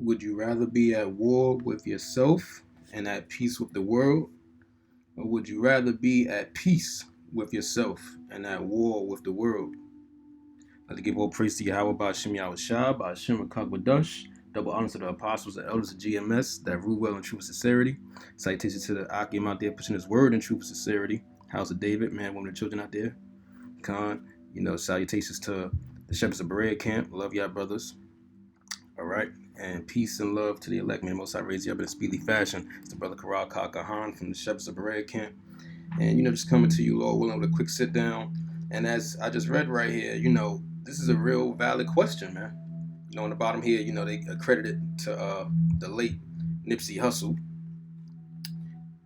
Would you rather be at war with yourself and at peace with the world? Or would you rather be at peace with yourself and at war with the world? I'd like to give all praise to Yahweh Ba'Shem Yahweh Shah, Ba'Shem Kakwadush. Double honor to the apostles and elders of GMS that rule well in truth and sincerity. Citation to the Akim out there pushing his word in truth and sincerity. House of David, man, woman, and children out there. Khan, salutations to the Shepherds of Berea camp. Love y'all, brothers. All right. And peace and love to the elect, man. Most I raise you up in a speedy fashion. It's the brother Karal Kakahan from the Shepherds of Berea camp. And, just coming to you, Lord willing, with a quick sit down. And as I just read right here, this is a real valid question, man. On the bottom here, they accredited to the late Nipsey Hussle,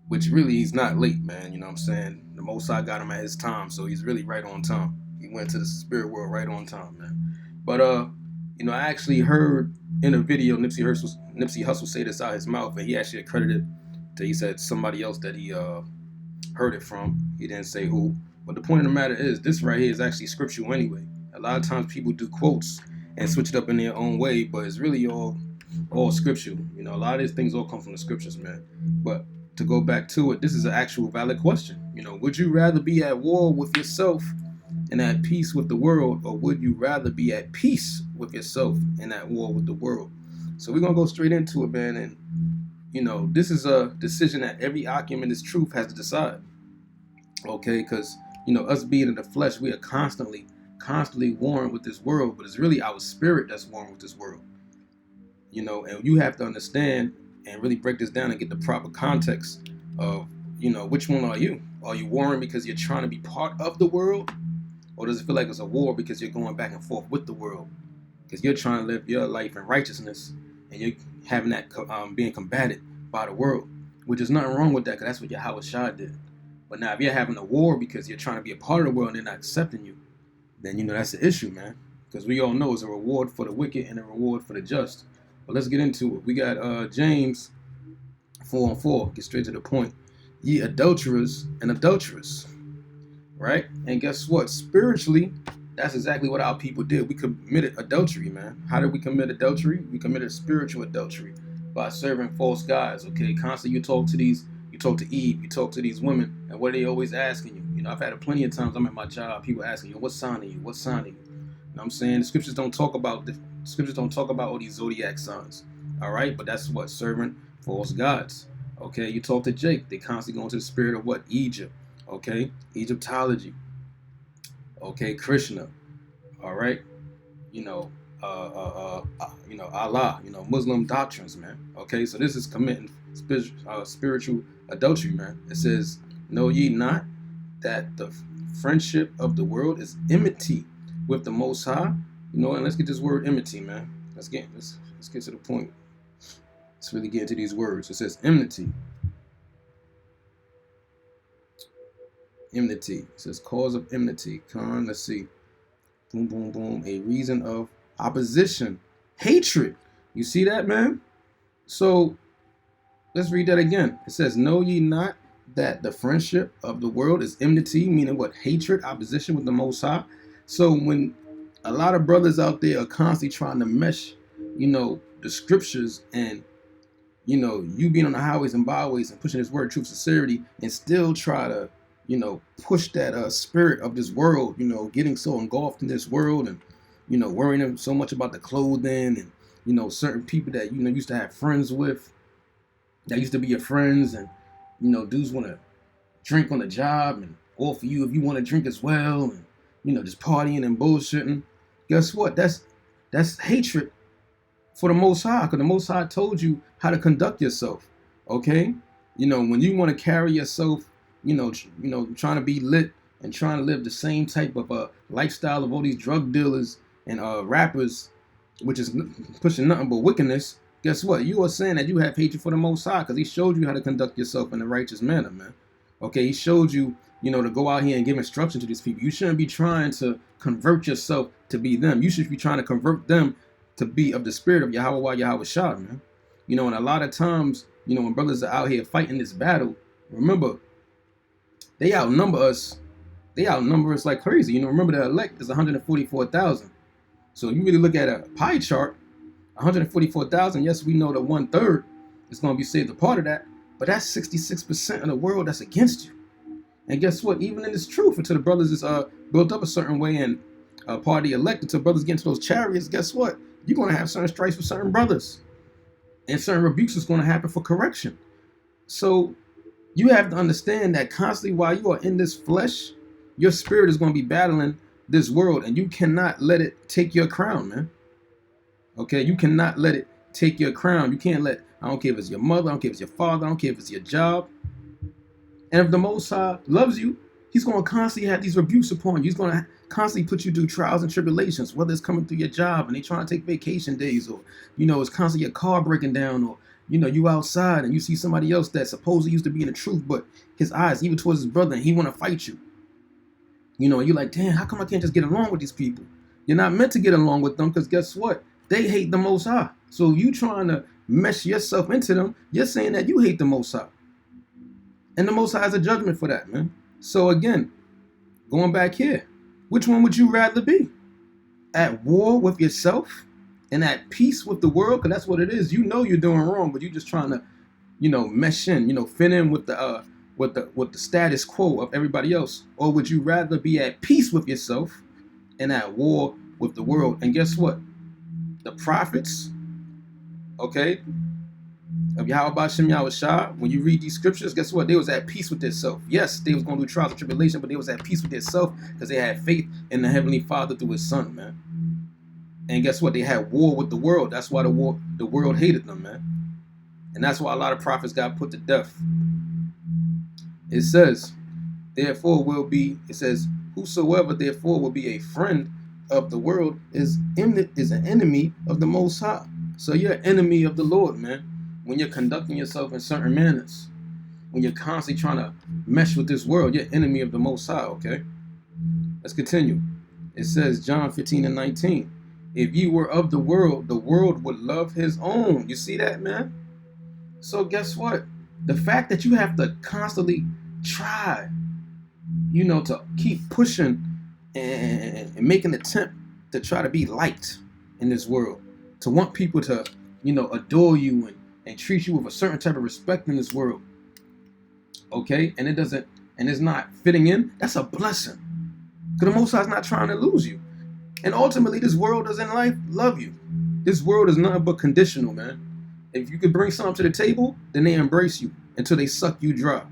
which really he's not late, man. You know what I'm saying? The Most High got him at his time, so he's really right on time. He went to the spirit world right on time, man. But I actually heard in a video Nipsey Hussle say this out his mouth, and he actually accredited he said somebody else that he heard it from. He didn't say who. But the point of the matter is, this right here is actually scriptural anyway. A lot of times people do quotes and switch it up in their own way, but it's really all scriptural. A lot of these things all come from the scriptures, man. But to go back to it, this is an actual valid question. Would you rather be at war with yourself and at peace with the world, or would you rather be at peace with yourself and at war with the world? So we're gonna go straight into it, man. And this is a decision that every Akim in this truth has to decide. Okay, because us being in the flesh, we are constantly warring with this world, but it's really our spirit that's warring with this world. And you have to understand and really break this down and get the proper context of, which one are you? Are you warring because you're trying to be part of the world? Or does it feel like it's a war because you're going back and forth with the world? Because you're trying to live your life in righteousness and you're having that being combated by the world, which is nothing wrong with that, because that's what Yahweh Shah did. But now if you're having a war because you're trying to be a part of the world and they're not accepting you, then that's the issue, man. Because we all know it's a reward for the wicked and a reward for the just. But let's get into it. We got James 4:4. Get straight to the point. Ye adulterers and adulterers. Right? And guess what? Spiritually, that's exactly what our people did. We committed adultery, man. How did we commit adultery? We committed spiritual adultery by serving false gods. Okay, constantly you talk to Eve, you talk to these women, and what are they always asking you? I've had it plenty of times. I'm at my job, people asking you, what sign are you? What sign are you? What I'm saying? The scriptures don't talk about all these zodiac signs. All right, but that's what, serving false gods. Okay, you talk to Jake, they constantly go into the spirit of what? Egypt. Okay, Egyptology. Okay, Krishna. All right, Allah. Muslim doctrines, man. Okay, so this is committing spiritual adultery, man. It says, know ye not that the friendship of the world is enmity with the Most High? And let's get this word enmity, man. Let's get to the point. Let's really get into these words. It says enmity. Enmity. It says cause of enmity. Let's see. Boom, boom, boom. A reason of opposition. Hatred. You see that, man? So let's read that again. It says, know ye not that the friendship of the world is enmity, meaning what? Hatred, opposition with the Most High. So when a lot of brothers out there are constantly trying to mesh, the scriptures and, you being on the highways and byways and pushing this word, truth, sincerity, and still try to, push that spirit of this world, getting so engulfed in this world and, worrying so much about the clothing and, certain people that, used to have friends with, that used to be your friends, and, dudes want to drink on the job and offer you if you want to drink as well, and, just partying and bullshitting. Guess what? That's hatred for the Most High, because the Most High told you how to conduct yourself. Okay? When you want to carry yourself, trying to be lit and trying to live the same type of lifestyle of all these drug dealers and rappers, which is pushing nothing but wickedness. Guess what? You are saying that you have hatred for the Most High, because he showed you how to conduct yourself in a righteous manner, man. Okay, he showed you, to go out here and give instruction to these people. You shouldn't be trying to convert yourself to be them. You should be trying to convert them to be of the spirit of Yahweh Yahweh Shah, man. And a lot of times, when brothers are out here fighting this battle, remember, they outnumber us. They outnumber us like crazy. Remember the elect is 144,000. So if you really look at a pie chart, 144,000, yes, we know that 1/3 is going to be saved, a part of that, but that's 66% of the world that's against you. And guess what? Even in this truth, until the brothers is built up a certain way and party elected, until brothers get into those chariots, guess what? You're going to have certain strikes with certain brothers, and certain rebukes is going to happen for correction. So you have to understand that constantly while you are in this flesh, your spirit is going to be battling this world, and you cannot let it take your crown, man. Okay, you cannot let it take your crown. You can't let, I don't care if it's your mother, I don't care if it's your father, I don't care if it's your job. And if the Most High loves you, he's going to constantly have these rebukes upon you. He's going to constantly put you through trials and tribulations, whether it's coming through your job and they trying to take vacation days, or, it's constantly your car breaking down, or, you outside and you see somebody else that supposedly used to be in the truth, but his eyes even towards his brother and he want to fight you. And you're like, damn, how come I can't just get along with these people? You're not meant to get along with them, because guess what? They hate the Most High. So you trying to mesh yourself into them, you're saying that you hate the Most High. And the Most High has a judgment for that, man. So again, going back here, which one would you rather be? At war with yourself and at peace with the world? Because that's what it is. You're doing wrong, but you're just trying to, mesh in, fit in with the status quo of everybody else. Or would you rather be at peace with yourself and at war with the world? And guess what? The prophets, okay, of Yahweh Shem Yahushua, when you read these scriptures, guess what? They was at peace with themselves. Yes, they was going through trials and tribulation, but they was at peace with themselves because they had faith in the Heavenly Father through His Son, man. And guess what? They had war with the world. That's why the world hated them, man. And that's why a lot of prophets got put to death. It says, whosoever therefore will be a friend of the world is an enemy of the Most High. So you're an enemy of the Lord, man. When you're conducting yourself in certain manners, when you're constantly trying to mesh with this world, you're enemy of the Most High, okay? Let's continue. It says, John 15:19, if you were of the world would love his own. You see that, man? So guess what? The fact that you have to constantly try, to keep pushing and make an attempt to try to be liked in this world, to want people to, adore you and treat you with a certain type of respect in this world, okay? And it's not fitting in, that's a blessing. Because the Most High is not trying to lose you. And ultimately, this world doesn't love you. This world is nothing but conditional, man. If you could bring something to the table, then they embrace you until they suck you dry.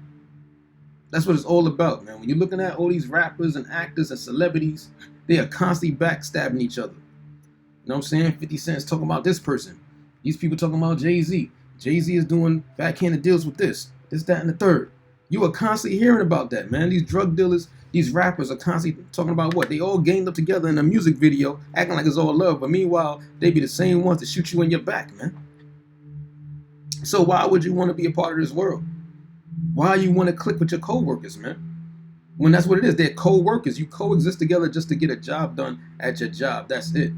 That's what it's all about, man. When you're looking at all these rappers and actors and celebrities, they are constantly backstabbing each other. You know what I'm saying? 50 Cent's talking about this person. These people talking about Jay-Z. Jay-Z is doing backhanded deals with this, that, and the third. You are constantly hearing about that, man. These drug dealers, these rappers are constantly talking about what? They all ganged up together in a music video, acting like it's all love. But meanwhile, they be the same ones that shoot you in your back, man. So why would you want to be a part of this world? Why you want to click with your co-workers, man? When that's what it is. They're co-workers. You coexist together just to get a job done at your job. That's it.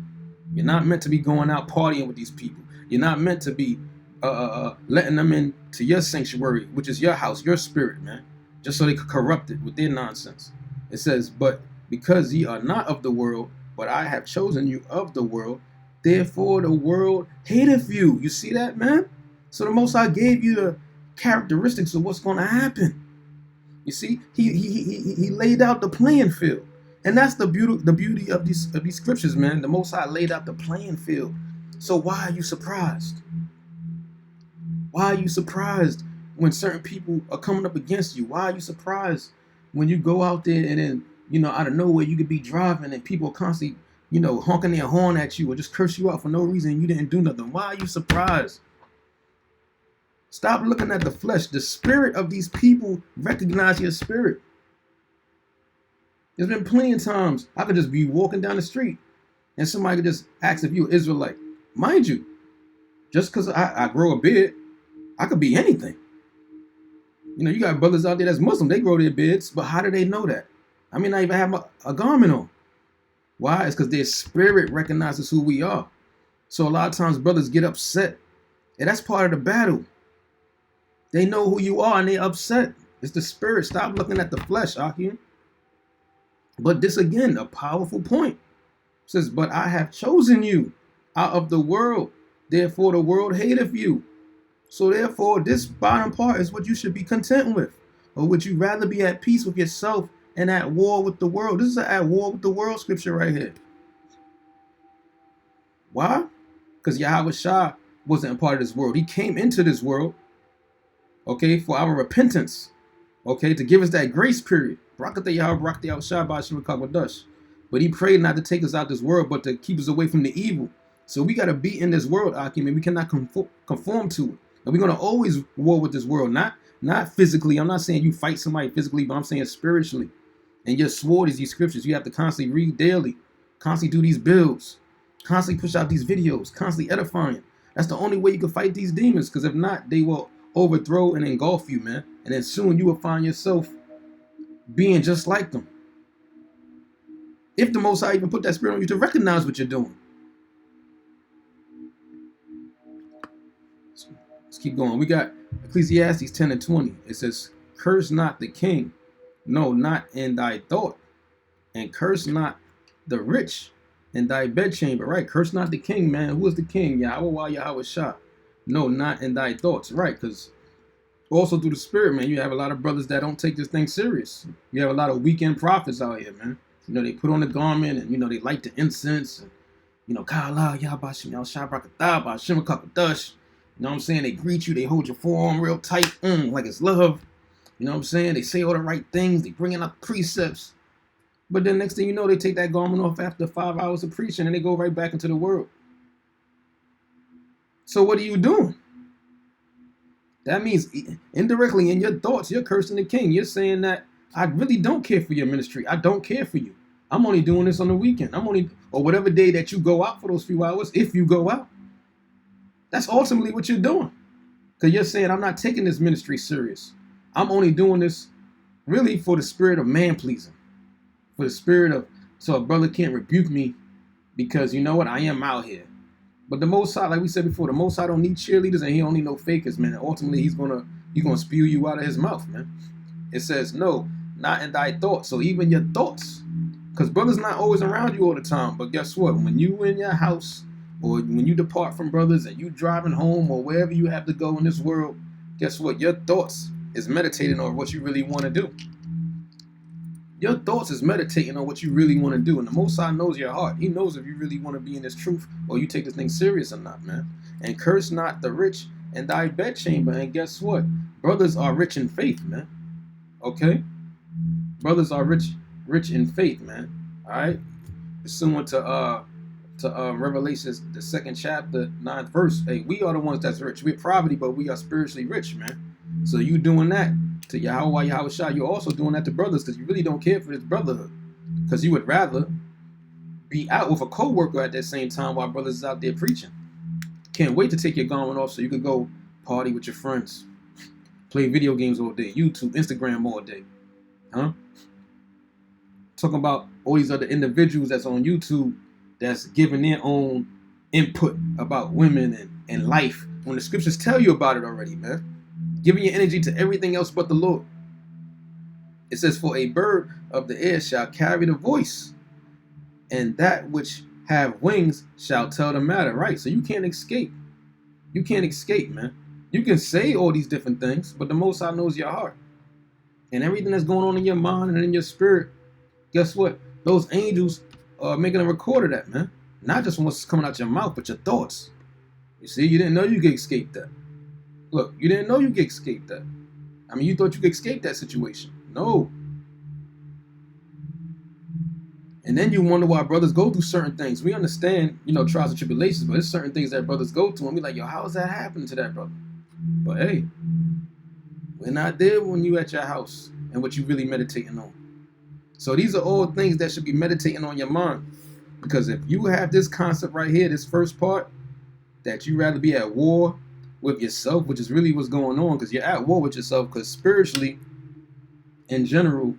You're not meant to be going out partying with these people. You're not meant to be letting them into your sanctuary, which is your house, your spirit, man, just so they could corrupt it with their nonsense. It says, but because ye are not of the world, but I have chosen you of the world, therefore the world hateth you. You see that, man? So the Most High gave you the characteristics of what's going to happen. You see, he laid out the playing field. And that's the beauty of these scriptures, man. The Most High laid out the playing field. So why are you surprised? Why are you surprised when certain people are coming up against you? Why are you surprised when you go out there and then, out of nowhere you could be driving and people are constantly, honking their horn at you or just curse you out for no reason and you didn't do nothing? Why are you surprised? Stop looking at the flesh. The spirit of these people recognize your spirit. There's been plenty of times I could just be walking down the street and somebody could just ask if you're Israelite. Mind you, just because I grow a beard, I could be anything. You got brothers out there that's Muslim. They grow their beards, but how do they know that? I mean, I even have a garment on. Why? It's because their spirit recognizes who we are. So a lot of times brothers get upset. And that's part of the battle. They know who you are and they're upset. It's the spirit. Stop looking at the flesh, Akim. But this again, a powerful point. It says, but I have chosen you out of the world. Therefore the world hateth you. So therefore, this bottom part is what you should be content with. Or would you rather be at peace with yourself and at war with the world? This is an at war with the world scripture right here. Why? Because Yahweh Shah wasn't a part of this world. He came into this world, okay, for our repentance, okay, to give us that grace period. But he prayed not to take us out this world, but to keep us away from the evil. So we got to be in this world, Akim, and we cannot conform to it. And we're going to always war with this world, not physically. I'm not saying you fight somebody physically, but I'm saying spiritually. And your sword is these scriptures. You have to constantly read daily, constantly do these builds, constantly push out these videos, constantly edifying. That's the only way you can fight these demons, because if not, they will overthrow and engulf you, man. And then soon you will find yourself being just like them. If the Most High even put that spirit on you to recognize what you're doing. Let's keep going. We got Ecclesiastes 10 and 20. It says, curse not the king, no, not in thy thought, and curse not the rich in thy bedchamber, right? Curse not the king, man. Who is the king? Yahweh, Yahweh Shah. No, not in thy thoughts, right? Because also through the spirit, man, you have a lot of brothers that don't take this thing serious. You have a lot of weekend prophets out here, man. You know, they put on the garment and, you know, they light the incense. And, you know, Kala, Yahbashim, Yahshabrakatah, Bashim Kakadash. You know what I'm saying? They greet you. They hold your forearm real tight, like it's love. You know what I'm saying? They say all the right things. They bringing up precepts. But then next thing you know, they take that garment off after 5 hours of preaching and they go right back into the world. So what are you doing? That means indirectly in your thoughts, you're cursing the king. You're saying that I really don't care for your ministry. I don't care for you. I'm only doing this on the weekend. Or whatever day that you go out for those few hours, if you go out. That's ultimately what you're doing. Because you're saying, I'm not taking this ministry serious. I'm only doing this really for the spirit of man pleasing. For the spirit of, so a brother can't rebuke me because you know what? I am out here. But the Most High, like we said before, the Most High don't need cheerleaders and he don't need no fakers, man. And ultimately, he's gonna spew you out of his mouth, man. It says, no, not in thy thoughts. So even your thoughts, because brothers not always around you all the time. But guess what? When you in your house, or when you depart from brothers and you driving home or wherever you have to go in this world, guess what? Your thoughts is meditating on what you really want to do. Your thoughts is meditating on what you really want to do. And the Most High knows your heart. He knows if you really want to be in this truth or you take this thing serious or not, man. And curse not the rich in thy bedchamber. And guess what? Brothers are rich in faith, man. Okay? Brothers are rich in faith, man. All right? It's similar to Revelations, the 2nd chapter, 9th verse. Hey, we are the ones that's rich. We're poverty, but we are spiritually rich, man. So you doing that to Yahweh, Yahweh Shah, you're also doing that to brothers because you really don't care for this brotherhood. Because you would rather be out with a co-worker at that same time while brothers is out there preaching. Can't wait to take your garment off so you could go party with your friends. Play video games all day. YouTube, Instagram all day. Huh? Talking about all these other individuals that's on YouTube that's giving their own input about women and life when the scriptures tell you about it already, man. Giving your energy to everything else but the Lord. It says, for a bird of the air shall carry the voice, and that which have wings shall tell the matter. Right? So you can't escape. You can't escape, man. You can say all these different things, but the Most High knows your heart. And everything that's going on in your mind and in your spirit, guess what? Those angels are making a record of that, man. Not just what's coming out your mouth, but your thoughts. You see, you didn't know you could escape that. Look, you didn't know you could escape that. I mean, you thought you could escape that situation. No. And then you wonder why brothers go through certain things. We understand, trials and tribulations, but there's certain things that brothers go through, and we like, yo, how is that happening to that brother? But hey, we're not there when you at your house and what you really meditating on. So these are all things that should be meditating on your mind. Because if you have this concept right here, this first part, that you rather be at war with yourself, which is really what's going on, because you're at war with yourself, because spiritually, in general,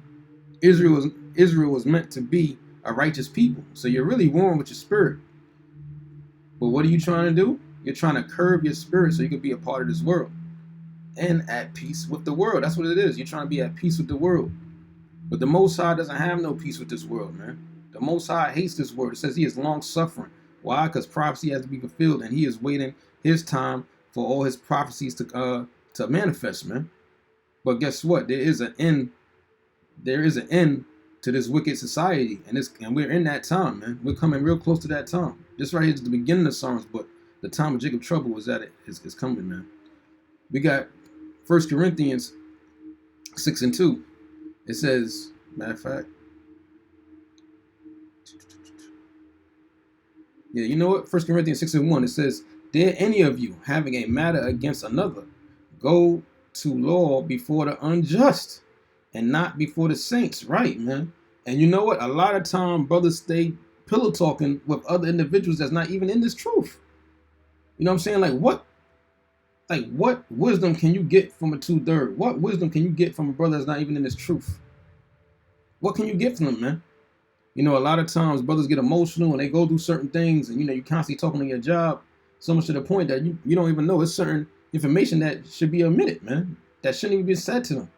Israel was meant to be a righteous people. So you're really warring with your spirit. But what are you trying to do? You're trying to curb your spirit so you can be a part of this world. And at peace with the world. That's what it is. You're trying to be at peace with the world. But the Most High doesn't have no peace with this world, man. The Most High hates this world. It says he is long-suffering. Why? Because prophecy has to be fulfilled, and he is waiting his time for all his prophecies to manifest, man. But guess what? There is an end. There is an end to this wicked society, and we're in that time, man. We're coming real close to that time. This right here is the beginning of Psalms, but the time of Jacob trouble is coming, man. We got 1 Corinthians 6:2. It says, matter of fact, yeah, you know what? 1 Corinthians 6:1. It says, "Dare any of you, having a matter against another, go to law before the unjust, and not before the saints." Right, man. And you know what? A lot of time, brothers stay pillow talking with other individuals that's not even in this truth. You know what I'm saying? Like what wisdom can you get from a 2/3? What wisdom can you get from a brother that's not even in this truth? What can you get from them, man? You know, a lot of times brothers get emotional and they go through certain things, and you know, you constantly talking on your job, so much to the point that you don't even know it's certain information that should be omitted, man. That shouldn't even be said to them.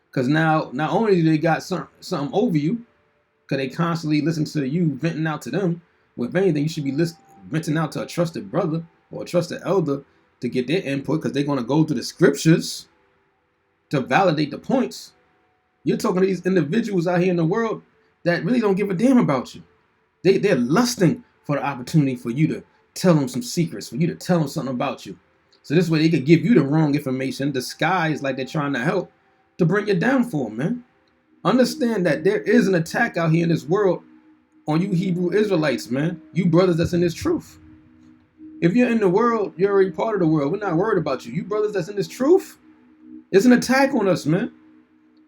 Because now, not only do they got something over you, because they constantly listen to you venting out to them. Well, if anything, you should be venting out to a trusted brother or a trusted elder to get their input, because they're going to go to the scriptures to validate the points. You're talking to these individuals out here in the world that really don't give a damn about you. They're lusting for the opportunity for you to tell them some secrets, for you to tell them something about you. So this way they could give you the wrong information, disguised like they're trying to help, to bring you down for them, man. Understand that there is an attack out here in this world on you Hebrew Israelites, man. You brothers that's in this truth. If you're in the world, you're already part of the world. We're not worried about you. You brothers that's in this truth, it's an attack on us, man.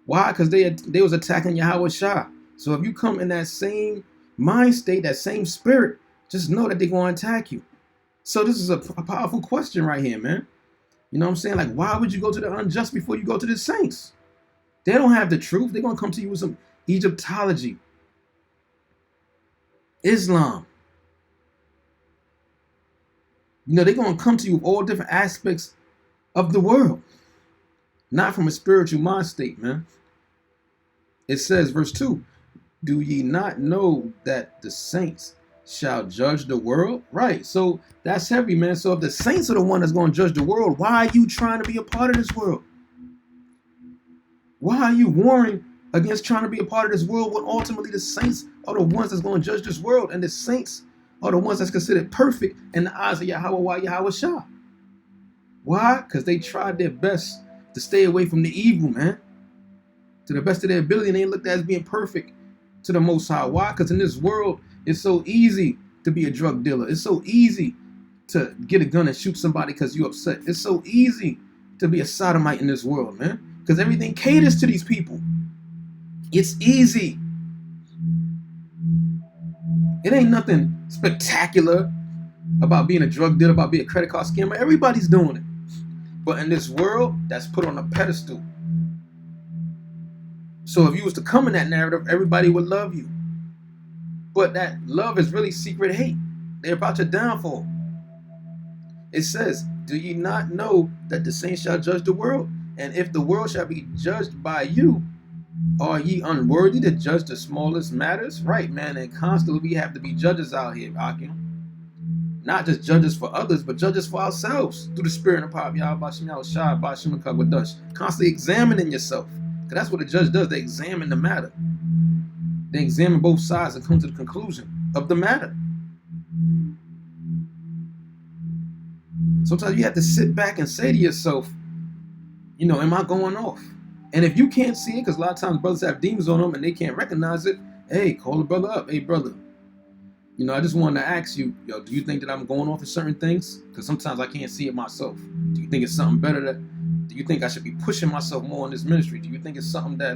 Why? Because they was attacking Yahweh Shah. So if you come in that same mind state, that same spirit, just know that they're going to attack you. So this is a powerful question right here, man. You know what I'm saying? Like, why would you go to the unjust before you go to the saints? They don't have the truth. They're going to come to you with some Egyptology, Islam. You know, they're going to come to you with all different aspects of the world, not from a spiritual mind state, man. It says, verse 2, "Do ye not know that the saints shall judge the world?" Right, so that's heavy, man. So if the saints are the one that's going to judge the world, why are you trying to be a part of this world? Why are you warring against trying to be a part of this world when ultimately the saints are the ones that's going to judge this world, and the saints are the ones that's considered perfect in the eyes of Yahweh Shah? Why? Because they tried their best to stay away from the evil, man. To the best of their ability, and they looked at as being perfect to the Most High. Why? Because in this world, it's so easy to be a drug dealer. It's so easy to get a gun and shoot somebody because you're upset. It's so easy to be a sodomite in this world, man. Because everything caters to these people. It's easy. It ain't nothing spectacular about being a drug dealer, about being a credit card scammer. Everybody's doing it. But in this world, that's put on a pedestal. So if you was to come in that narrative, everybody would love you. But that love is really secret hate. They're about your downfall. It says, "Do ye not know that the saints shall judge the world? And if the world shall be judged by you, are ye unworthy to judge the smallest matters?" Right, man. And constantly we have to be judges out here, Akim. Not just judges for others, but judges for ourselves through the spirit and power of Yahweh Shah, constantly examining yourself. Because that's what a judge does. They examine the matter. They examine both sides and come to the conclusion of the matter. Sometimes you have to sit back and say to yourself, you know, am I going off? And if you can't see it, because a lot of times brothers have demons on them and they can't recognize it, hey, call the brother up. Hey, brother, you know, I just wanted to ask you, yo, do you think that I'm going off in certain things? Because sometimes I can't see it myself. Do you think it's something better do you think I should be pushing myself more in this ministry? Do you think it's something that,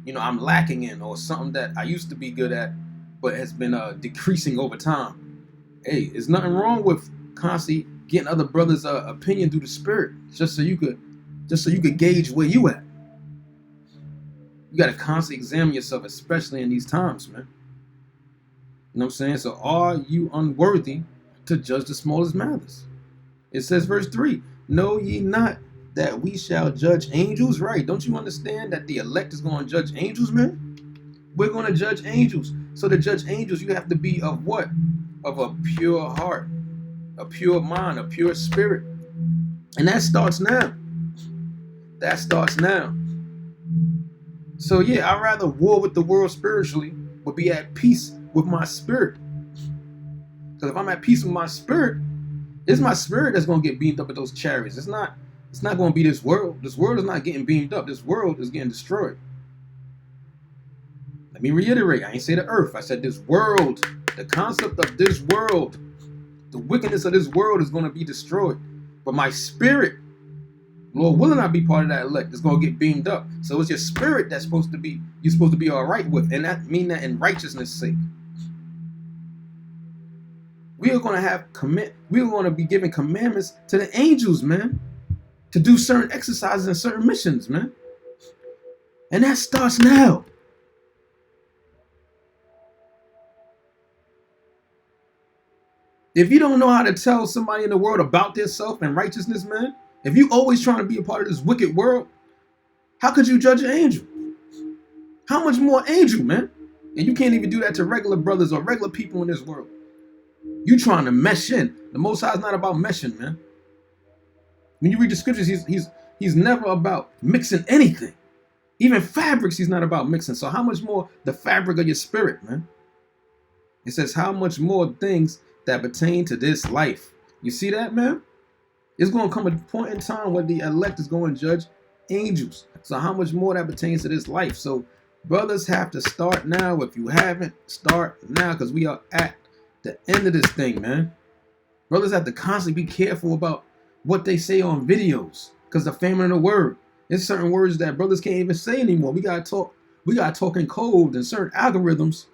you know, I'm lacking in, or something that I used to be good at, but has been decreasing over time? Hey, there's nothing wrong with constantly getting other brothers' opinion through the spirit, just so you could gauge where you at. You got to constantly examine yourself, especially in these times, man. You know what I'm saying? So are you unworthy to judge the smallest matters? It says, verse 3, "Know ye not that we shall judge angels?" Right. Don't you understand that the elect is going to judge angels, man? We're going to judge angels. So to judge angels, you have to be of what? of a pure heart, a pure mind, a pure spirit. And that starts now. That starts now. So yeah, I'd rather war with the world spiritually, but be at peace with my spirit. Because if I'm at peace with my spirit, it's my spirit that's gonna get beamed up at those chariots. It's not gonna be this world. This world is not getting beamed up. This world is getting destroyed. Let me reiterate, I ain't say the earth. I said this world. The concept of this world, the wickedness of this world is gonna be destroyed. But my spirit, Lord willing, I be part of that elect. It's gonna get beamed up. So it's your spirit that's you're supposed to be all right with, and that mean that in righteousness' sake. We are gonna be giving commandments to the angels, man, to do certain exercises and certain missions, man. And that starts now. If you don't know how to tell somebody in the world about their self and righteousness, man, if you always trying to be a part of this wicked world, how could you judge an angel? How much more angel, man? And you can't even do that to regular brothers or regular people in this world. You trying to mesh in. The Most High is not about meshing, man. When you read the scriptures, he's never about mixing anything. Even fabrics, he's not about mixing. So how much more the fabric of your spirit, man? It says how much more things that pertain to this life. You see that, man? It's going to come a point in time where the elect is going to judge angels. So how much more that pertains to this life? So brothers have to start now. If you haven't, start now, because we are at the end of this thing, man. Brothers have to constantly be careful about what they say on videos, because the famine of the word. There's certain words that brothers can't even say anymore. We gotta talk in code and certain algorithms,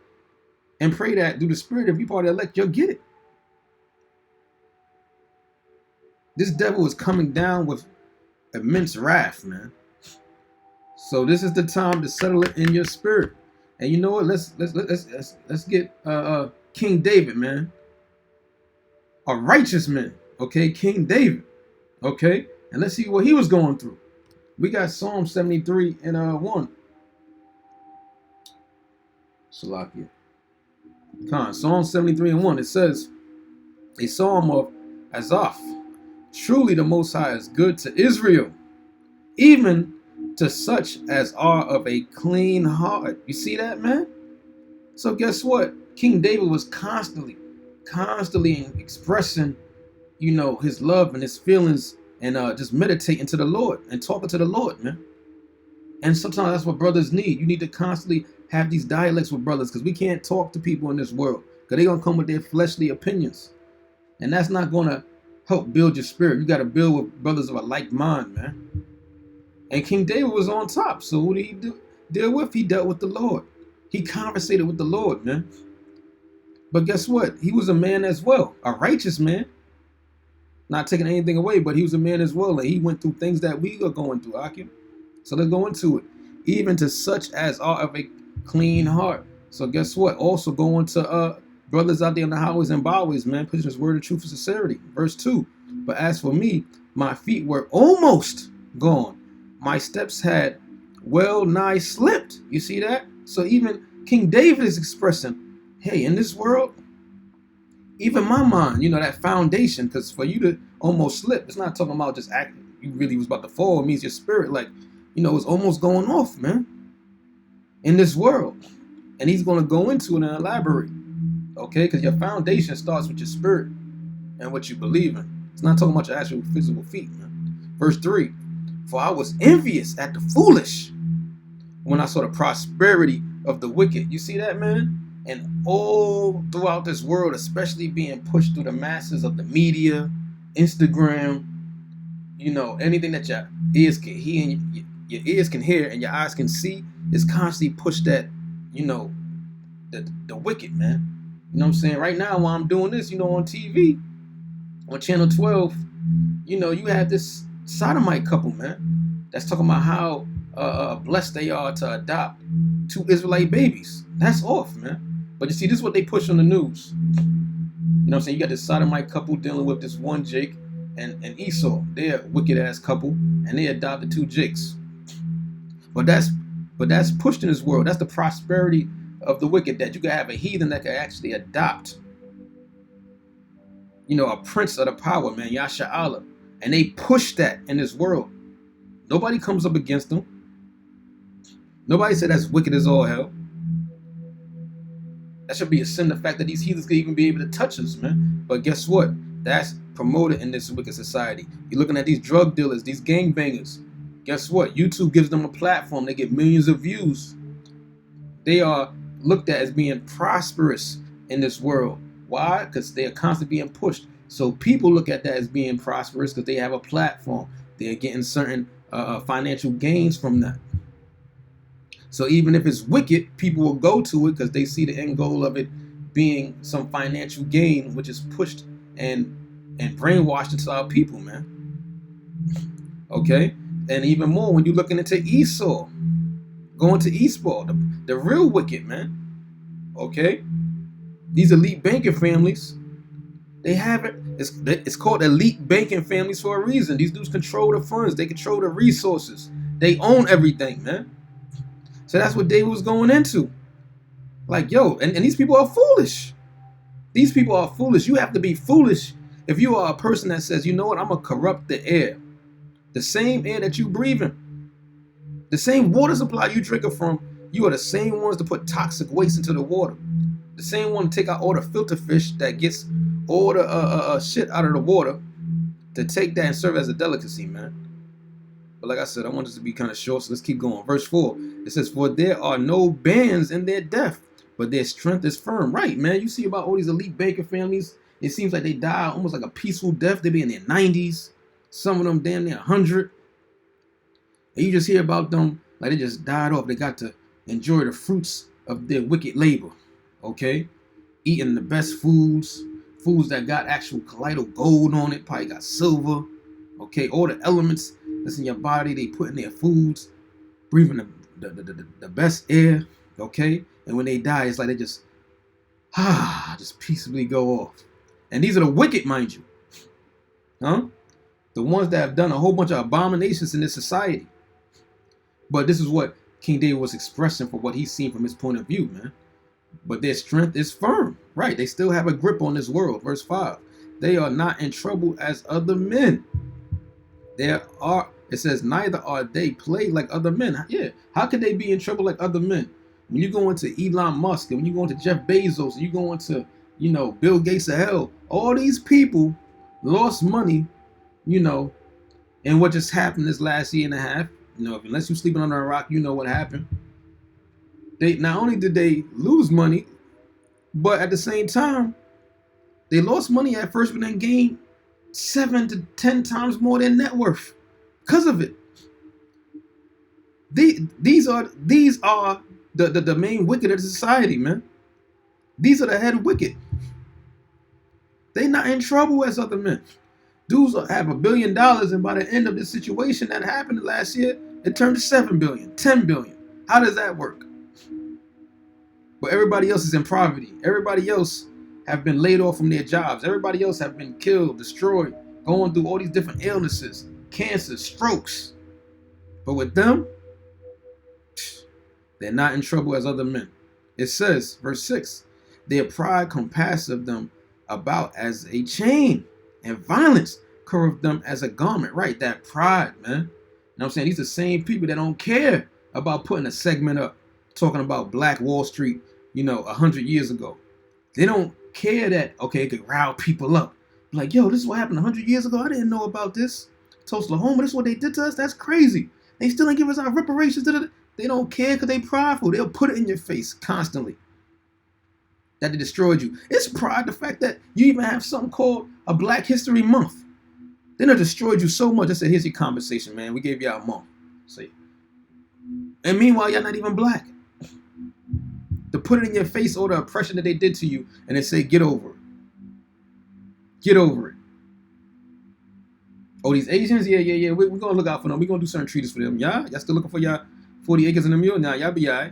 and pray that through the spirit, if you part of the elect, you'll get it. This devil is coming down with immense wrath, man. So this is the time to settle it in your spirit. And you know what? Let's get King David, man. A righteous man, okay? King David, okay? And let's see what he was going through. We got Psalm 73 and 1. Salakia. Psalm 73 and 1. It says, a psalm of Asaph. Truly the Most High is good to Israel, even to such as are of a clean heart. You see that, man? So guess what? King David was constantly expressing, his love and his feelings, and just meditating to the Lord and talking to the Lord, man. And sometimes that's what brothers need. You need to constantly have these dialects with brothers, because we can't talk to people in this world, because they're going to come with their fleshly opinions. And that's not going to help build your spirit. You got to build with brothers of a like mind, man. And King David was on top. So what did he deal with? He dealt with the Lord. He conversated with the Lord, man. But guess what? He was a man as well, a righteous man. Not taking anything away, but he was a man as well. And he went through things that we are going through, Akim. So let's go into it. Even to such as are of a clean heart. So guess what? Also going to brothers out there in the highways and byways, man, pushing his word of truth and sincerity. Verse 2. But as for me, my feet were almost gone. My steps had well nigh slipped. You see that? So even King David is expressing, hey, in this world, even my mind, that foundation, because for you to almost slip, it's not talking about just acting. You really was about to fall. It means your spirit, it's almost going off, man, in this world. And he's going to go into it and elaborate, okay? Because your foundation starts with your spirit and what you believe in. It's not talking about your actual physical feet, man. Verse 3, for I was envious at the foolish when I saw the prosperity of the wicked. You see that, man? And all throughout this world, especially being pushed through the masses of the media, Instagram, anything that your ears can hear and your ears can hear and your eyes can see, is constantly pushed at, the wicked, man. You know what I'm saying? Right now, while I'm doing this, on TV, on Channel 12, you have this sodomite couple, man, that's talking about how blessed they are to adopt 2 Israelite babies. That's off, man. But you see, this is what they push on the news. You know what I'm saying? You got this sodomite couple dealing with this one Jake and Esau. They're a wicked ass couple, and they adopted 2 Jakes. But that's pushed in this world. That's the prosperity of the wicked, that you can have a heathen that can actually adopt a prince of the power, man, Yasha Allah. And they push that in this world. Nobody comes up against them. Nobody said that's wicked as all hell. That should be a sin, the fact that these heathens could even be able to touch us, man. But guess what? That's promoted in this wicked society. You're looking at these drug dealers, these gangbangers. Guess what? YouTube gives them a platform. They get millions of views. They are looked at as being prosperous in this world. Why? Because they are constantly being pushed. So people look at that as being prosperous because they have a platform. They're getting certain financial gains from that. So even if it's wicked, people will go to it because they see the end goal of it being some financial gain, which is pushed and brainwashed into our people, man. Okay? And even more when you're looking into Esau, going to Esau, the real wicked, man. Okay? These elite banking families, they have it. It's called elite banking families for a reason. These dudes control the funds. They control the resources. They own everything, man. So that's what David was going into. Like, yo, and these people are foolish. These people are foolish. You have to be foolish if you are a person that says, you know what, I'm going to corrupt the air. The same air that you breathing. The same water supply you drinking from, you are the same ones to put toxic waste into the water. The same one to take out all the filter fish that gets all the shit out of the water, to take that and serve as a delicacy, man. But like I said, I want this to be kind of short, so let's keep going. Verse 4, it says, for there are no bands in their death, but their strength is firm. Right, man. You see about all these elite banker families, it seems like they die almost like a peaceful death. They be in their 90s. Some of them damn near 100. And you just hear about them like they just died off. They got to enjoy the fruits of their wicked labor. Okay? Eating the best foods that got actual colloidal gold on it, probably got silver. Okay? All the elements that's in your body, they put in their foods, breathing the best air. Okay? And when they die, it's like they just peaceably go off. And these are the wicked, mind you. Huh? The ones that have done a whole bunch of abominations in this society. But this is what King David was expressing for what he's seen from his point of view, man. But their strength is firm. Right. They still have a grip on this world. Verse 5. They are not in trouble as other men. It says, neither are they plagued like other men. Yeah. How could they be in trouble like other men? When you go into Elon Musk, and when you go into Jeff Bezos, and you go into, Bill Gates of hell, all these people lost money, and what just happened this last year and a half. Unless you're sleeping under a rock, you know what happened. They not only did they lose money, but at the same time, they lost money at first, but then gained 7 to 10 times more than net worth because of it. These are the main wicked of the society, man. These are the head wicked. They not in trouble as other men. Dudes have $1 billion, and by the end of this situation that happened last year, it turned to 7 billion, 10 billion. How does that work? But everybody else is in poverty. Everybody else have been laid off from their jobs. Everybody else have been killed, destroyed, going through all these different illnesses, cancer, strokes. But with them, they're not in trouble as other men. It says, verse 6, their pride compasseth them about as a chain, and violence curved them as a garment. Right, that pride, man. You know what I'm saying? These are the same people that don't care about putting a segment up talking about Black Wall Street, 100 years ago. They don't care that, okay, it could rile people up. Like, yo, this is what happened 100 years ago. I didn't know about this. Tulsa-Oklahoma, this is what they did to us. That's crazy. They still ain't give us our reparations. They don't care because they prideful. They'll put it in your face constantly that they destroyed you. It's pride, the fact that you even have something called a Black History Month. They done destroyed you so much. They said, here's your compensation, man. We gave you a month. See? And meanwhile, y'all not even black. To put it in your face, all the oppression that they did to you, and they say, get over it. Get over it. Oh, these Asians? Yeah. We're going to look out for them. We're going to do certain treaties for them. Y'all still looking for y'all 40 acres in the mule? Now, y'all be all right.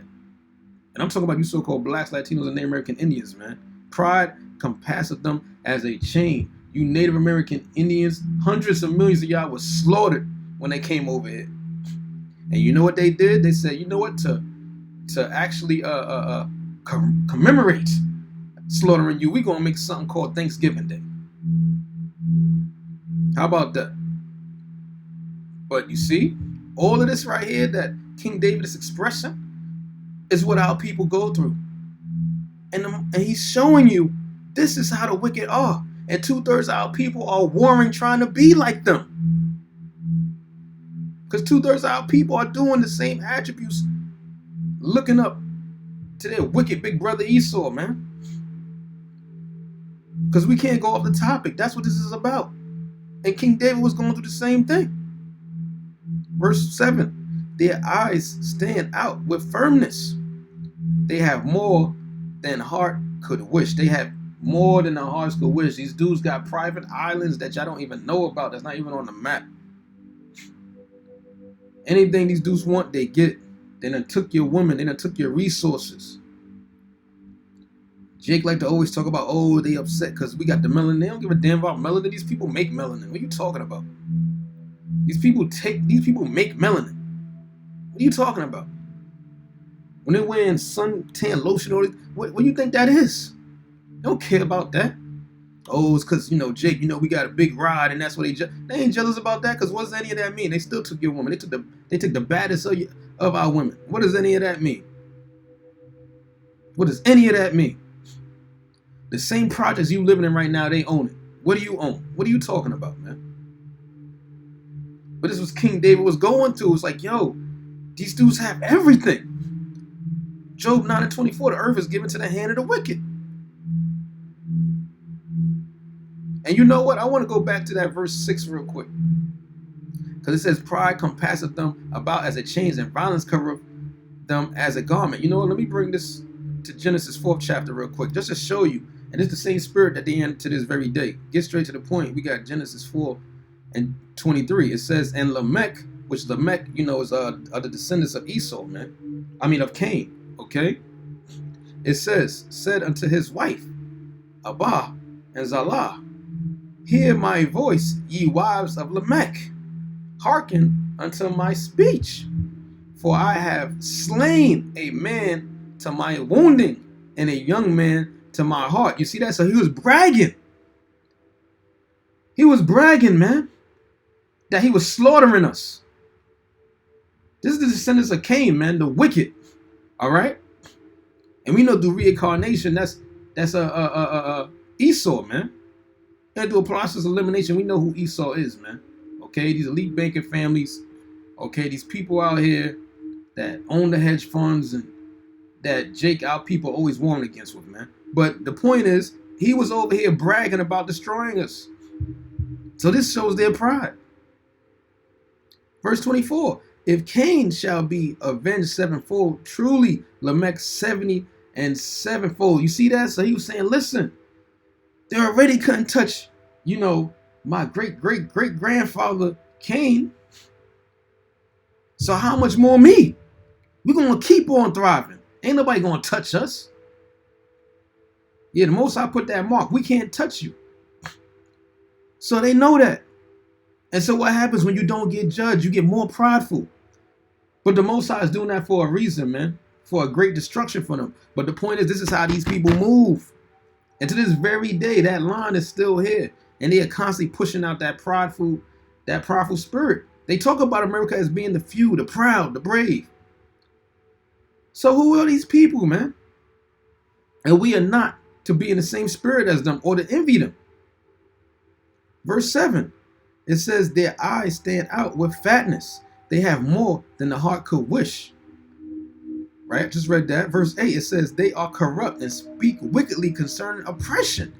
And I'm talking about you so-called Blacks, Latinos, and Native American Indians, man. Pride compasseth them as a chain. You Native American Indians, hundreds of millions of y'all was slaughtered when they came over here. And you know what they did? They said, you know what? To actually commemorate slaughtering you, we're going to make something called Thanksgiving Day. How about that? But you see, all of this right here that King David is expressing is what our people go through. And he's showing you this is how the wicked are. And 2/3 of our people are warring trying to be like them. Because 2/3 of our people are doing the same attributes, looking up to their wicked big brother Esau, man. Because we can't go off the topic. That's what this is about. And King David was going through the same thing. Verse 7, their eyes stand out with firmness. They have more than heart could wish. They have more than our hearts could wish. These dudes got private islands that y'all don't even know about. That's not even on the map. Anything these dudes want, they get. They done took your women. They done took your resources. Jake like to always talk about, oh, they upset because we got the melanin. They don't give a damn about melanin. These people make melanin. What are you talking about? These people make melanin. What are you talking about? When they're wearing suntan lotion, what do you think that is? They don't care about that. Oh, it's because, Jake, we got a big ride, and that's what they ain't jealous about that, because what does any of that mean? They still took your woman. They took the baddest of our women. What does any of that mean? What does any of that mean? The same projects you living in right now, they own it. What do you own? What are you talking about, man? But this was King David was going through. It's like, yo, these dudes have everything. Job 9:24, the earth is given to the hand of the wicked. And you know what? I want to go back to that verse 6 real quick. Because it says, pride compasseth them about as a chains, and violence covereth them as a garment. You know what? Let me bring this to Genesis 4th chapter real quick, just to show you. And it's the same spirit that they end to this very day. Get straight to the point. We got Genesis 4:23. It says, and Lamech, which Lamech, is are the descendants of Esau, man. Of Cain. Okay? It said unto his wife, Abba and Zallah, hear my voice, ye wives of Lamech. Hearken unto my speech. For I have slain a man to my wounding, and a young man to my heart. You see that? So he was bragging. He was bragging, man, that he was slaughtering us. This is the descendants of Cain, man, the wicked. All right? And we know through reincarnation, that's Esau, man. And through a process of elimination, we know who Esau is, man. Okay, these elite banking families, okay, these people out here that own the hedge funds and that Jake, our people, always warned against with, man. But the point is, he was over here bragging about destroying us. So this shows their pride. Verse 24, if Cain shall be avenged sevenfold, truly Lamech 70 and sevenfold. You see that? So he was saying, listen, they already couldn't touch, my great-great-great-grandfather Cain. So how much more me? We're going to keep on thriving. Ain't nobody going to touch us. Yeah, the Most High put that mark. We can't touch you. So they know that. And so what happens when you don't get judged? You get more prideful. But the Most High is doing that for a reason, man. For a great destruction for them. But the point is, this is how these people move. And to this very day, that line is still here. And they are constantly pushing out that prideful spirit. They talk about America as being the few, the proud, the brave. So who are these people, man? And we are not to be in the same spirit as them or to envy them. Verse 7, it says, their eyes stand out with fatness. They have more than the heart could wish. Right? Just read that. Verse 8, it says, they are corrupt and speak wickedly concerning oppression.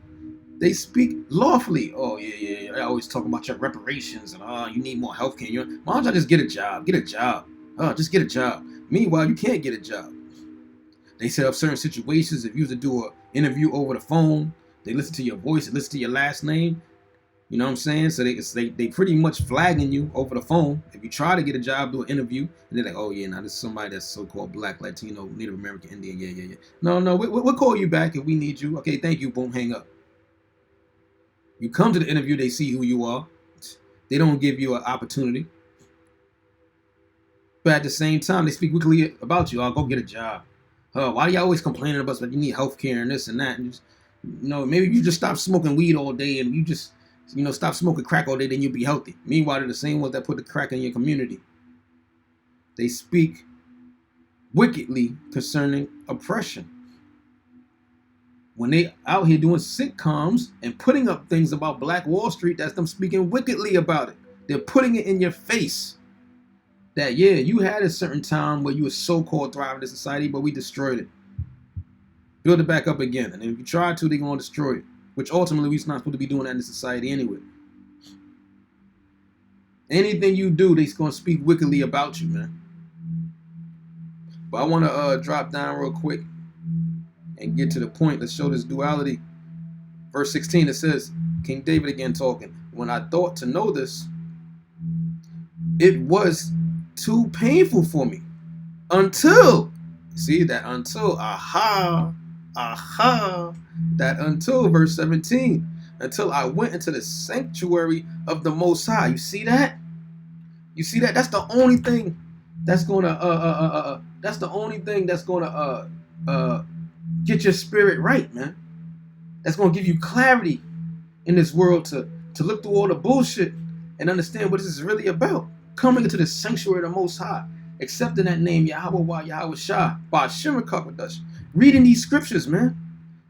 They speak lawfully. Oh, yeah. I always talk about your reparations and, you need more health care. Why don't y'all just get a job? Get a job. Just get a job. Meanwhile, you can't get a job. They set up certain situations. If you was to do an interview over the phone, they listen to your voice, they listen to your last name. You know what I'm saying? So they pretty much flagging you over the phone. If you try to get a job, do an interview, and they're like, oh yeah, now this is somebody that's so-called Black, Latino, Native American, Indian. Yeah. No, we'll call you back if we need you. Okay, thank you. Boom, hang up. You come to the interview, they see who you are. They don't give you an opportunity. But at the same time, they speak weakly about you. Go get a job. Why do you always complaining about you need health care and this and that? And just, maybe you just stop smoking weed all day and you just Stop smoking crack all day, then you'll be healthy. Meanwhile, they're the same ones that put the crack in your community. They speak wickedly concerning oppression. When they out here doing sitcoms and putting up things about Black Wall Street, that's them speaking wickedly about it. They're putting it in your face that, yeah, you had a certain time where you were so-called thriving in society, but we destroyed it. Build it back up again. And if you try to, they're going to destroy it, which ultimately we're not supposed to be doing that in society anyway. Anything you do, they're going to speak wickedly about you, man. But I want to drop down real quick and get to the point. Let's show this duality. Verse 16, it says, King David again talking. When I thought to know this, it was too painful for me. Until, see that until, that until, verse 17, until I went into the sanctuary of the Most High. You see that? You see that? That's the only thing that's gonna get your spirit right, man. That's gonna give you clarity in this world to look through all the bullshit and understand what this is really about. Coming into the sanctuary of the Most High, accepting that name Yahweh Yahweh Shah, by Shimmer Kakadash, reading these scriptures, man.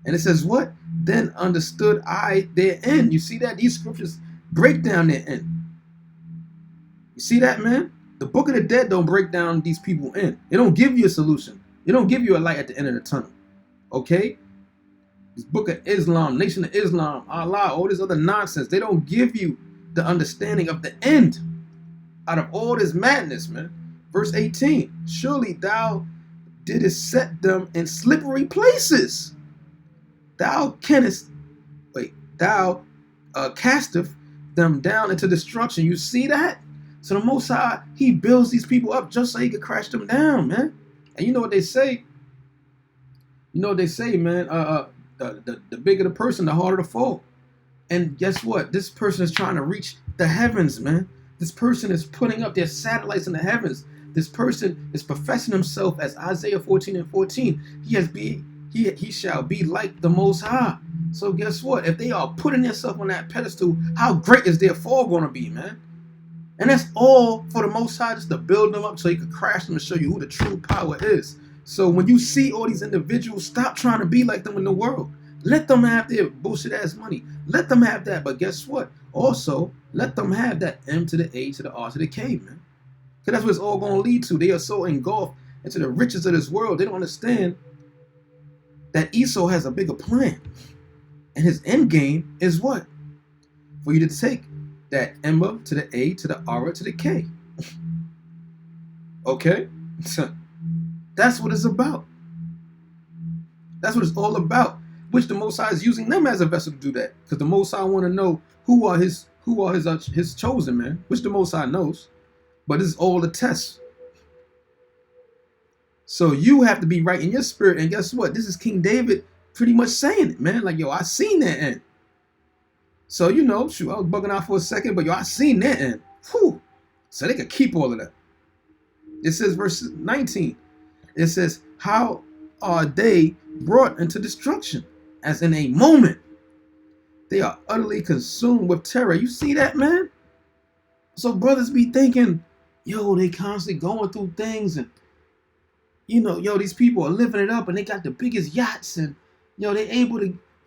And it says what? Then understood I their end. You see that? These scriptures break down their end. You see that, man? The Book of the Dead don't break down these people in. It don't give you a solution. It don't give you a light at the end of the tunnel. Okay? This Book of Islam, Nation of Islam, Allah, all this other nonsense, they don't give you the understanding of the end out of all this madness, man. Verse 18, surely thou didst set them in slippery places. Thou casteth them down into destruction. You see that? So the Most High, he builds these people up just so he could crash them down, man. And you know what they say? You know what they say, man? The bigger the person, the harder the fall. And guess what? This person is trying to reach the heavens, man. This person is putting up their satellites in the heavens. This person is professing himself as Isaiah 14:14. He shall be like the Most High. So guess what? If they are putting themselves on that pedestal, how great is their fall going to be, man? And that's all for the Most High, just to build them up so he could crash them and show you who the true power is. So when you see all these individuals, stop trying to be like them in the world. Let them have their bullshit ass money. Let them have that. But guess what? Also, let them have that M to the A to the R to the K, man. Because that's what it's all going to lead to. They are so engulfed into the riches of this world, they don't understand that Esau has a bigger plan. And his end game is what? For you to take that M to the A to the R to the K. Okay? That's what it's about. That's what it's all about. Which the Most High is using them as a vessel to do that. Because the Most High want to know who are his chosen, man. Which the Most High knows. But this is all a test. So you have to be right in your spirit. And guess what? This is King David pretty much saying it, man. Like, yo, I seen that end. So, shoot, I was bugging out for a second, but yo, I seen that end. Whew. So they could keep all of that. It says, verse 19. It says, how are they brought into destruction? As in a moment. They are utterly consumed with terror. You see that, man? So brothers be thinking, yo, they constantly going through things and, these people are living it up and they got the biggest yachts and,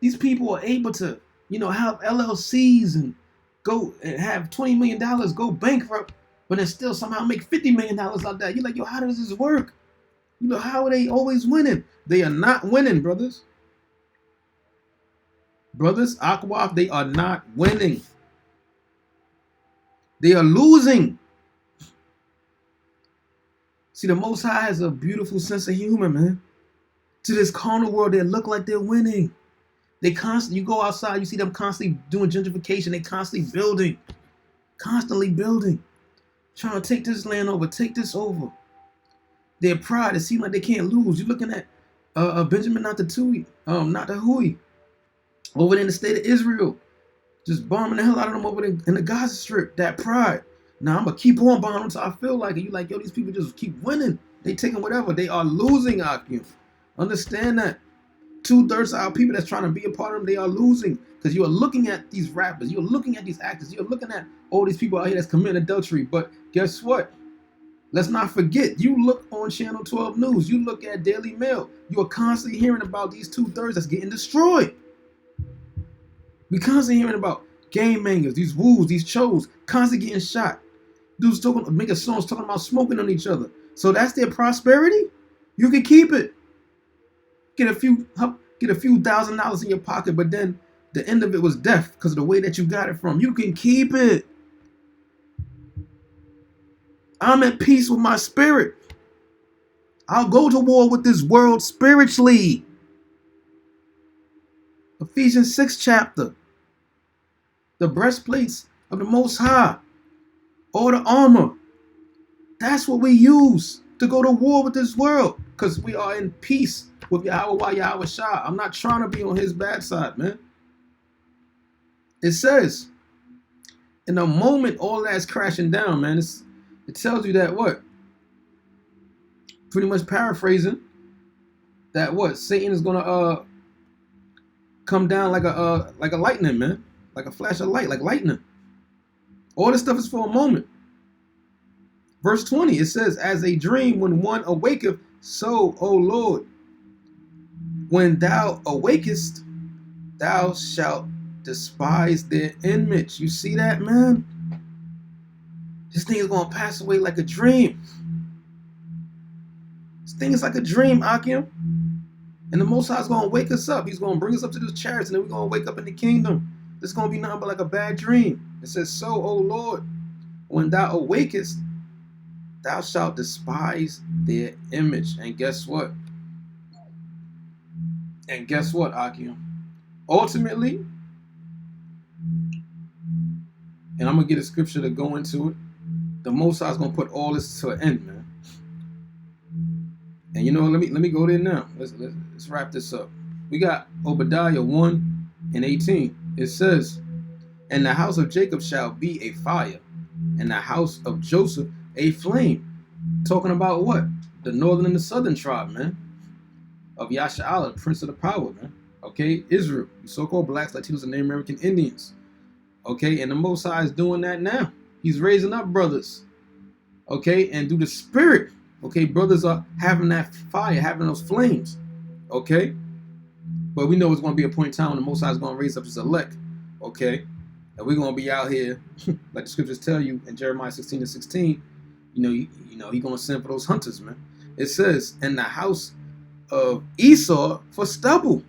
these people are able to, have LLCs and go and have $20 million go bankrupt, but then still somehow make $50 million out that. You're like, yo, how does this work? How are they always winning? They are not winning, brothers. Brothers, Akwaf, they are not winning. They are losing. See, the Most High has a beautiful sense of humor, man. To this carnal world, they look like they're winning. You go outside, you see them constantly doing gentrification. They constantly building, trying to take this land over, take this over. Their pride, it seems like they can't lose. You're looking at Benjamin Netanyahu, over there in the state of Israel, just bombing the hell out of them over there in the Gaza Strip. That pride. Now I'm gonna keep on bombing until I feel like it. You like, yo, these people just keep winning. They taking whatever. They are losing, Akim. Understand that. 2/3 of our people that's trying to be a part of them, they are losing. Because you're looking at these rappers, you're looking at these actors, you're looking at all these people out here that's committing adultery. But guess what? Let's not forget, you look on Channel 12 News, you look at Daily Mail, you are constantly hearing about these 2/3 that's getting destroyed. We constantly hearing about game bangers, these wolves, these chos, constantly getting shot. Dudes making songs talking about smoking on each other. So that's their prosperity? You can keep it. Get a few $1,000s in your pocket, but then the end of it was death because of the way that you got it from. You can keep it. I'm at peace with my spirit. I'll go to war with this world spiritually. Ephesians 6 chapter. The breastplates of the Most High. All the armor. That's what we use to go to war with this world. Because we are in peace with Yahweh Yahweh Shah. I'm not trying to be on his bad side, man. It says, in the moment all that's crashing down, man, it tells you that what? Pretty much paraphrasing, that what? Satan is gonna come down like a lightning, man. Like a flash of light, like lightning. All this stuff is for a moment. Verse 20, it says, as a dream when one awaketh, so, O Lord, when thou awakest, thou shalt despise their image. You see that, man? This thing is going to pass away like a dream. This thing is like a dream, Akim. And the Most High is going to wake us up. He's going to bring us up to this chariots, and then we're going to wake up in the kingdom. This is going to be nothing but like a bad dream. It says, so, O Lord, when thou awakest, thou shalt despise their image. And guess what? Akim? Ultimately, and I'm going to get a scripture to go into it, the Most High is going to put all this to an end, man. And you know, let me go there now. Let's wrap this up. We got Obadiah 1:18. It says, and the house of Jacob shall be a fire, and the house of Joseph a flame. Talking about what? The northern and the southern tribe, man. Of Yasha'Allah, the prince of the power, man. Okay, Israel, so-called blacks, Latinos, and Native American Indians. Okay, and the Most High is doing that now. He's raising up brothers. Okay, and through the spirit, okay, brothers are having that fire, having those flames. Okay, but we know it's going to be a point in time when the Most High is going to raise up his elect. Okay, and we're going to be out here, like the scriptures tell you in Jeremiah 16:16. You know, he's going to send for those hunters, man. It says, in the house of Esau for stubble,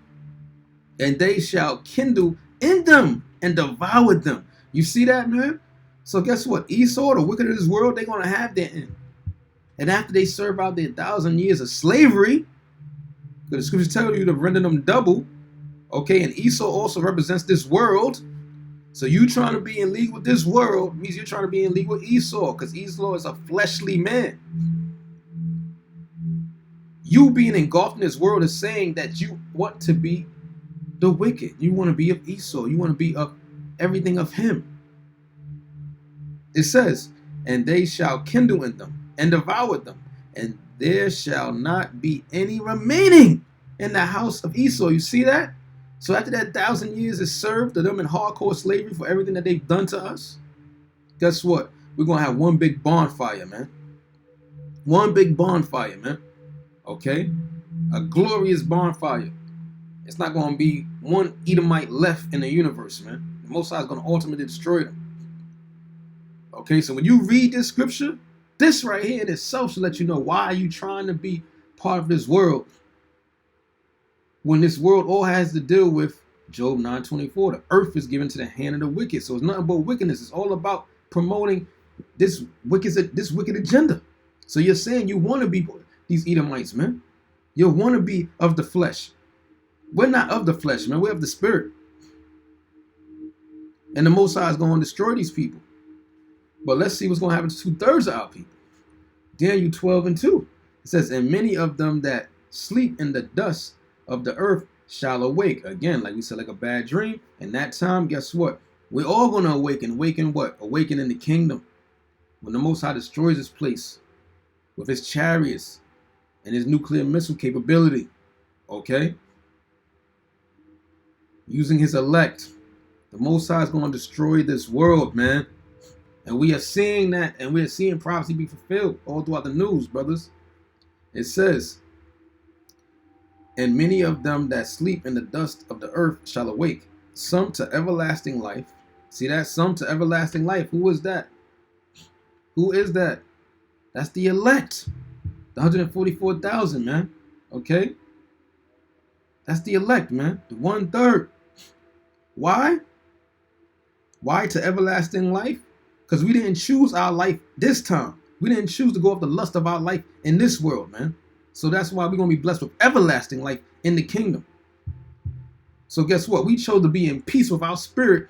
and they shall kindle in them and devour them. You see that, man? So guess what? Esau, the wicked of this world, they're going to have their end. And after they serve out their 1,000 years of slavery, the scriptures tell you to render them double. Okay, and Esau also represents this world. So you trying to be in league with this world means you're trying to be in league with Esau, because Esau is a fleshly man. You being engulfed in this world is saying that you want to be the wicked. You want to be of Esau. You want to be of everything of him. It says, and they shall kindle in them and devour them, and there shall not be any remaining in the house of Esau. You see that? So after that 1,000 years is served to them in hardcore slavery for everything that they've done to us, guess what? We're going to have one big bonfire, man. One big bonfire, man. Okay? A glorious bonfire. It's not going to be one Edomite left in the universe, man. The Most High is going to ultimately destroy them. Okay, so when you read this scripture, this right here in itself should let you know, why are you trying to be part of this world when this world all has to deal with Job 9:24. The earth is given to the hand of the wicked. So it's nothing but wickedness. It's all about promoting this wicked agenda. So you're saying you want to be these Edomites, man. You want to be of the flesh. We're not of the flesh, man. We're of the spirit. And the Most High is going to destroy these people. But let's see what's going to happen to 2/3 of our people. Daniel 12:2. It says, and many of them that sleep in the dust of the earth shall awake. Again, like we said, like a bad dream. And that time, guess what? We're all going to awaken. Awaken what? Awaken in the kingdom. When the Most High destroys this place with his chariots and his nuclear missile capability. Okay? Using his elect. The Most High is going to destroy this world, man. And we are seeing that, and we are seeing prophecy be fulfilled all throughout the news, brothers. It says, and many of them that sleep in the dust of the earth shall awake, some to everlasting life. See that? Some to everlasting life. Who is that? Who is that? That's the elect. The 144,000, man. Okay? That's the elect, man. The 1/3. Why? Why to everlasting life? Because we didn't choose our life this time. We didn't choose to go off the lust of our life in this world, man. So that's why we're going to be blessed with everlasting life in the kingdom. So guess what? We chose to be in peace with our spirit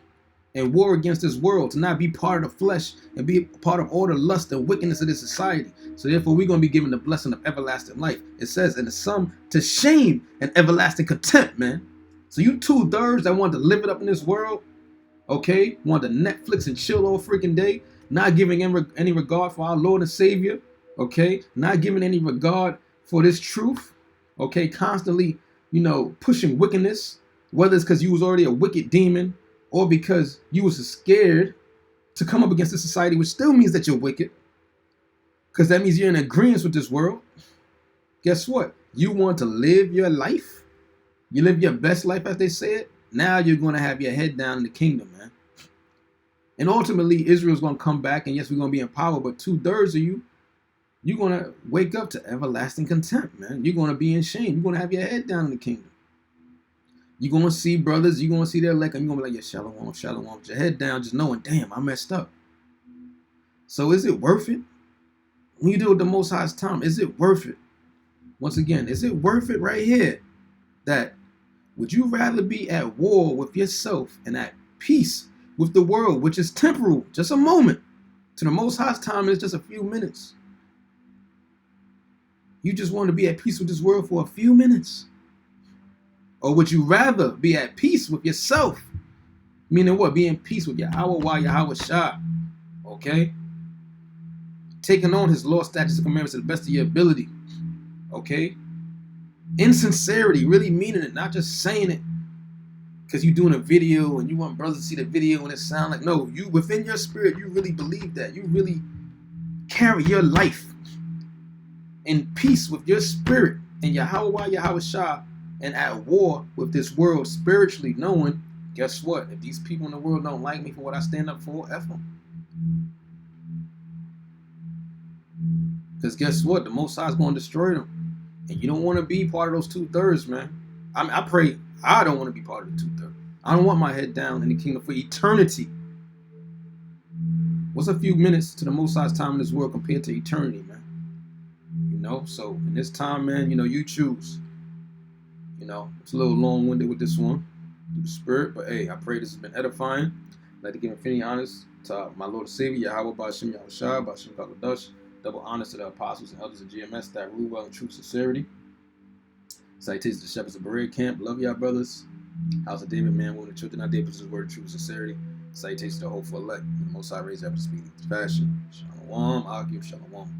and war against this world, to not be part of the flesh and be part of all the lust and wickedness of this society. So therefore, we're going to be given the blessing of everlasting life. It says, and the some to shame and everlasting contempt, man. So you 2/3 that want to live it up in this world, okay, want to Netflix and chill all freaking day, not giving any regard for our Lord and Savior, okay, not giving any regard for this truth, okay, constantly, pushing wickedness, whether it's because you was already a wicked demon or because you was scared to come up against this society, which still means that you're wicked, because that means you're in agreement with this world. Guess what? You want to live your life. You live your best life, as they said. Now you're going to have your head down in the kingdom, man. And ultimately, Israel's going to come back, and yes, we're going to be in power, but 2/3 of you, you're going to wake up to everlasting contempt, man. You're going to be in shame. You're going to have your head down in the kingdom. You're going to see brothers, you're going to see their elect, and you're going to be like, yeah, shalom, shalom, with your head down, just knowing, damn, I messed up. So is it worth it? When you deal with the Most High's time, is it worth it? Once again, is it worth it right here? That would you rather be at war with yourself and at peace with the world, which is temporal, just a moment? To the Most High's time is just a few minutes. You just want to be at peace with this world for a few minutes. Or would you rather be at peace with yourself? Meaning what? Be in peace with Yahweh, Yahweh Shah. Okay? Taking on his law, statutes, and commandments to the best of your ability. Okay? In sincerity, really meaning it, not just saying it because you're doing a video and you want brothers to see the video and it sound like, no, you within your spirit, you really believe that. You really carry your life in peace with your spirit and Yahweh, Yahweh Shah, and at war with this world spiritually, knowing, guess what? If these people in the world don't like me for what I stand up for, F them. Because guess what? The Most High is going to destroy them. And you don't want to be part of those 2/3, man. I pray I don't want to be part of the 2/3. I don't want my head down in the kingdom for eternity. What's a few minutes to the Most High's time in this world compared to eternity, man? So in this time, man, you choose. It's a little long-winded with this one, through the spirit, but hey, I pray this has been edifying. I'd like to give infinity honors to my Lord and Savior, Yahweh Ba'ashem Yahushua, Ba'ashem Kakadash. Double honors to the apostles and elders of GMS that rule well in true sincerity. Salutations to the shepherds of Berea Camp. Love y'all, brothers. House of David, man, woman, the children of David, which is word of true sincerity. Salutations to the hopeful elect. The Most High raised up to speak in fashion. Shalom. I'll give shalom.